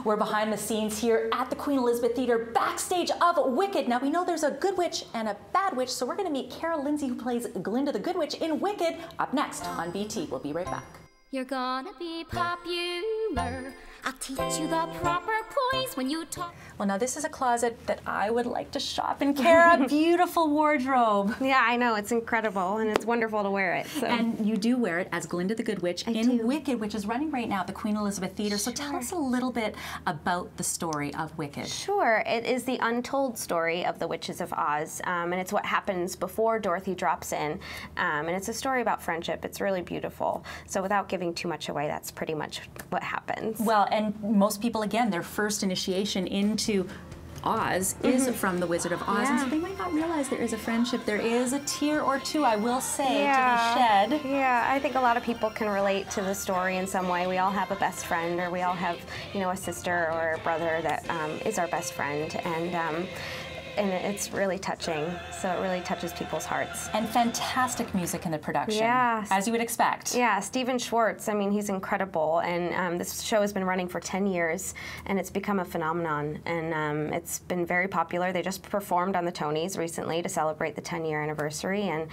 We're behind the scenes here at the Queen Elizabeth Theatre, backstage of Wicked. Now we know there's a good witch and a bad witch, so we're going to meet Cara Lindsay, who plays Glinda the Good Witch in Wicked, up next on BT. We'll be right back. You're gonna be popular. I'll teach you the proper poise when you talk. Well, now this is a closet that I would like to shop in, Cara. Beautiful wardrobe. Yeah, I know. It's incredible, and it's wonderful to wear it. So. And you do wear it as Glinda the Good Witch in Wicked, which is running right now at the Queen Elizabeth Theatre. So tell us a little bit about the story of Wicked. Sure. It is the untold story of the Witches of Oz, and it's what happens before Dorothy drops in. And it's a story about friendship. It's really beautiful. So without giving too much away, that's pretty much what happens. Well, and most people, again, their first initiation into Oz is from the Wizard of Oz, and so they might not realize there is a friendship. There is a tear or two, I will say, to be shed. Yeah, I think a lot of people can relate to the story in some way. We all have a best friend, or we all have, you know, a sister or a brother that is our best friend, and it's really touching. So it really touches people's hearts. And fantastic music in the production, yes, as you would expect. Yeah, Stephen Schwartz, I mean, he's incredible. And this show has been running for 10 years, and it's become a phenomenon. And it's been very popular. They just performed on the Tonys recently to celebrate the 10-year anniversary, and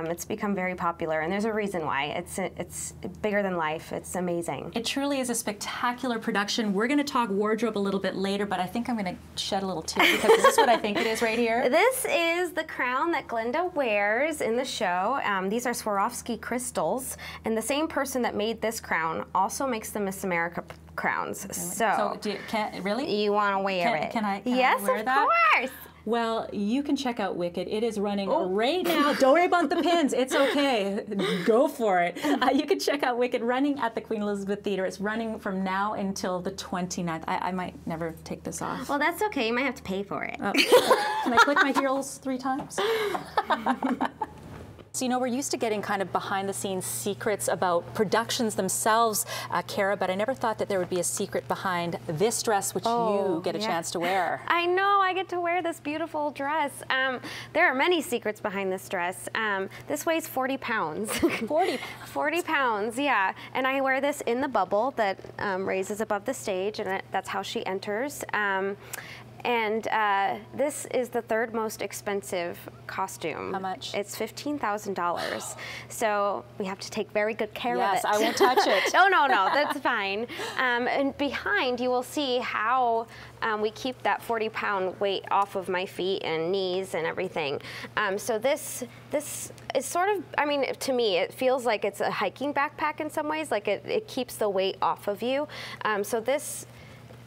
it's become very popular. And there's a reason why. It's bigger than life. It's amazing. It truly is a spectacular production. We're going to talk wardrobe a little bit later, but I think I'm going to shed a little tear, because this is what I think it is right here. This is the crown that Glinda wears in the show. These are Swarovski crystals, and the same person that made this crown also makes the Miss America crowns. So really? You want to wear it? Can I yes, wear that? Of course. Well, you can check out Wicked. It is running right now. Don't worry about the pins. It's okay. Go for it. You can check out Wicked running at the Queen Elizabeth Theatre. It's running from now until the 29th. I might never take this off. Well, that's okay. You might have to pay for it. Oh. Can I click my heels 3 times? So, you know, we're used to getting kind of behind-the-scenes secrets about productions themselves, Cara, but I never thought that there would be a secret behind this dress, which you get a chance to wear. I know, I get to wear this beautiful dress. There are many secrets behind this dress. This weighs 40 pounds. 40 pounds, yeah. And I wear this in the bubble that raises above the stage, and that's how she enters. And this is the 3rd most expensive costume. How much? It's $15,000. So we have to take very good care of it. Yes, I won't touch it. No, that's fine. And behind you will see how we keep that 40-pound weight off of my feet and knees and everything. So this is sort of, I mean, to me, it feels like it's a hiking backpack in some ways. Like it keeps the weight off of you. So this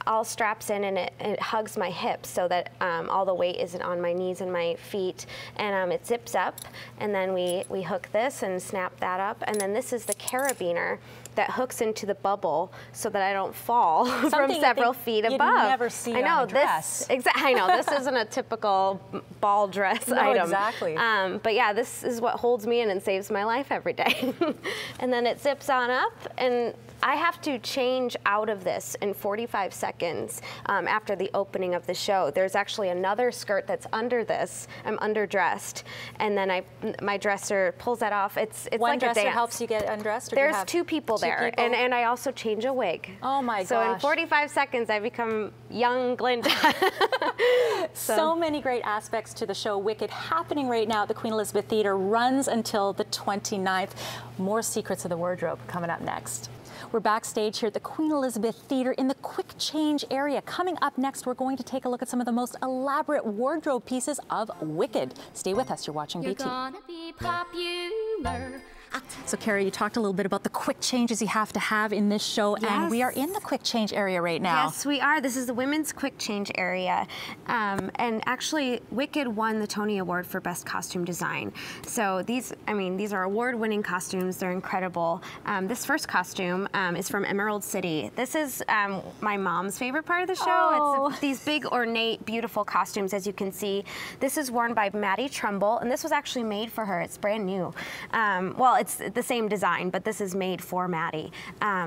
all straps in, and it hugs my hips so that all the weight isn't on my knees and my feet. And it zips up, and then we hook this and snap that up. And then this is the carabiner that hooks into the bubble so that I don't fall from several feet above. You'd never see on a dress. I know, this isn't a typical ball dress item. Exactly. But yeah, this is what holds me in and saves my life every day. And then it zips on up, and I have to change out of this in 45 seconds after the opening of the show. There's actually another skirt that's under this. I'm underdressed, and then my dresser pulls that off. It's like a dance. One dresser helps you get undressed? Or there's 2 people there, and I also change a wig. Oh my gosh. So in 45 seconds, I become young Glinda. So many great aspects to the show Wicked, happening right now at the Queen Elizabeth Theatre, runs until the 29th. More secrets of the wardrobe coming up next. We're backstage here at the Queen Elizabeth Theatre in the quick change area. Coming up next, we're going to take a look at some of the most elaborate wardrobe pieces of Wicked. Stay with us. You're watching BT. You're gonna be popular. So, Cara, you talked a little bit about the quick changes you have to have in this show, and we are in the quick change area right now. Yes, we are. This is the women's quick change area. And actually, Wicked won the Tony Award for Best Costume Design. So these are award-winning costumes. They're incredible. This first costume is from Emerald City. This is my mom's favorite part of the show. It's these big, ornate, beautiful costumes, as you can see. This is worn by Maddie Trumbull, and this was actually made for her. It's brand new. Well, it's the same design, but this is made for Maddie.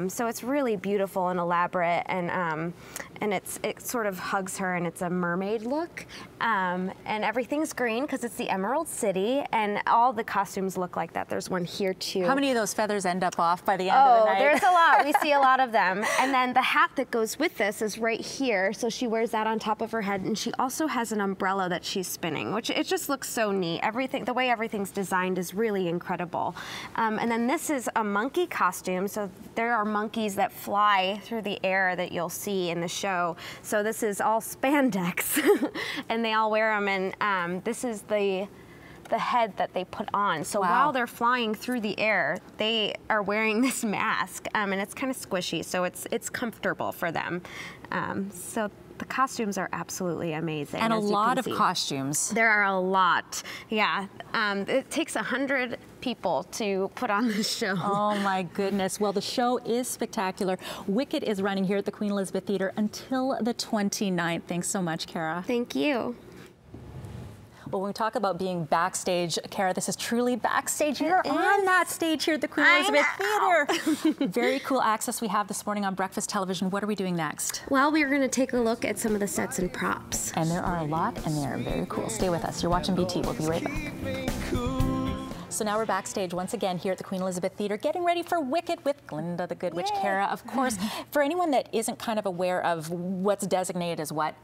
So it's really beautiful and elaborate, and it sort of hugs her, and it's a mermaid look. And everything's green because it's the Emerald City, and all the costumes look like that. There's one here too. How many of those feathers end up off by the end of the night? There's a lot. We see a lot of them. And then the hat that goes with this is right here. So she wears that on top of her head, and she also has an umbrella that she's spinning, which it just looks so neat. Everything, the way everything's designed is really incredible. And then this is a monkey costume. So there are monkeys that fly through the air that you'll see in the show. So this is all spandex, and they all wear them. And this is the head that they put on. So while they're flying through the air, they are wearing this mask, and it's kind of squishy, so it's comfortable for them. So the costumes are absolutely amazing. And a lot of costumes. There are a lot, yeah. It takes 100 people to put on this show. Oh my goodness. Well, the show is spectacular. Wicked is running here at the Queen Elizabeth Theatre until the 29th. Thanks so much, Kara. Thank you. Well, when we talk about being backstage, Kara, this is truly backstage. You're on that stage here at the Queen Elizabeth Theatre. Very cool access we have this morning on Breakfast Television. What are we doing next? Well, we're going to take a look at some of the sets and props. And there are a lot, and they are very cool. Stay with us. You're watching BT. We'll be right back. So now we're backstage once again here at the Queen Elizabeth Theatre, getting ready for Wicked with Glinda the Good Witch. Kara, of course, for anyone that isn't kind of aware of what's designated as what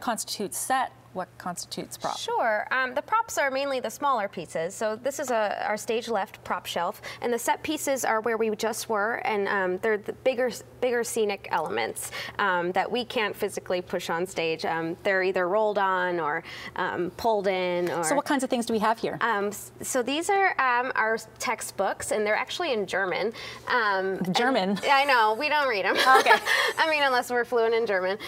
constitutes set, what constitutes prop? Sure. The props are mainly the smaller pieces. So this is our stage left prop shelf, and the set pieces are where we just were, and they're the bigger scenic elements that we can't physically push on stage. They're either rolled on or pulled in. Or, so what kinds of things do we have here? So these are our textbooks, and they're actually in German. German? I know, we don't read them. Okay. I mean, unless we're fluent in German.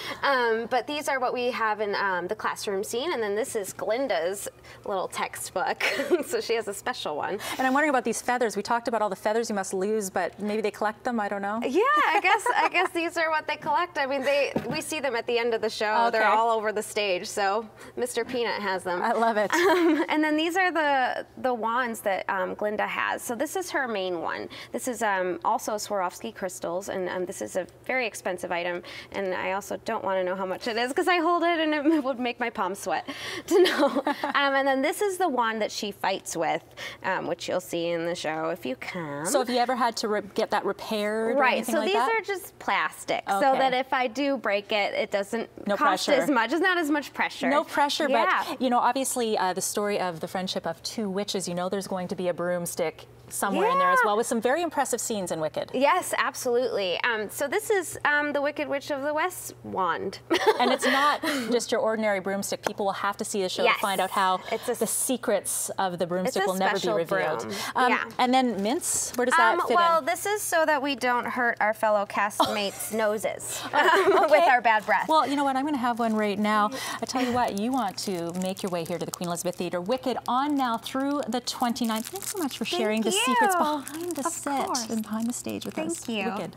But these are what we have in the classroom scene, and then this is Glinda's little textbook. So she has a special one. And I'm wondering about these feathers. We talked about all the feathers you must lose, but maybe they collect them, I don't know. Yeah, I guess these are what they collect. I mean, we see them at the end of the show. Okay. They're all over the stage, so Mr. Peanut has them. I love it. And then these are the wands that Glinda has. So this is her main one. This is also Swarovski crystals, and this is a very expensive item, and I also don't want to know how much it is because I hold it and it would make my palms sweat to know. And then this is the wand that she fights with, which you'll see in the show if you can. So if you ever had to get that repaired or anything like that? Right, so these are just plastic, so that if I do break it, it doesn't cost as much. It's not as much pressure. No pressure, but you know, obviously the story of the friendship of two witches, you know there's going to be a broomstick somewhere in there as well, with some very impressive scenes in Wicked. Yes, absolutely. So this is the Wicked Witch of the West wand. And it's not just your ordinary broomstick. People will have to see the show to find out how the secrets of the broomstick will never be revealed. And then mints, where does that fit in? Well, this is so that we don't hurt our fellow castmates' noses with our bad breath. Well, you know what? I'm going to have one right now. I tell you what, you want to make your way here to the Queen Elizabeth Theatre. Wicked on now through the 29th. Thanks so much for sharing the secrets behind the set and behind the stage with us. Thank you. Wicked.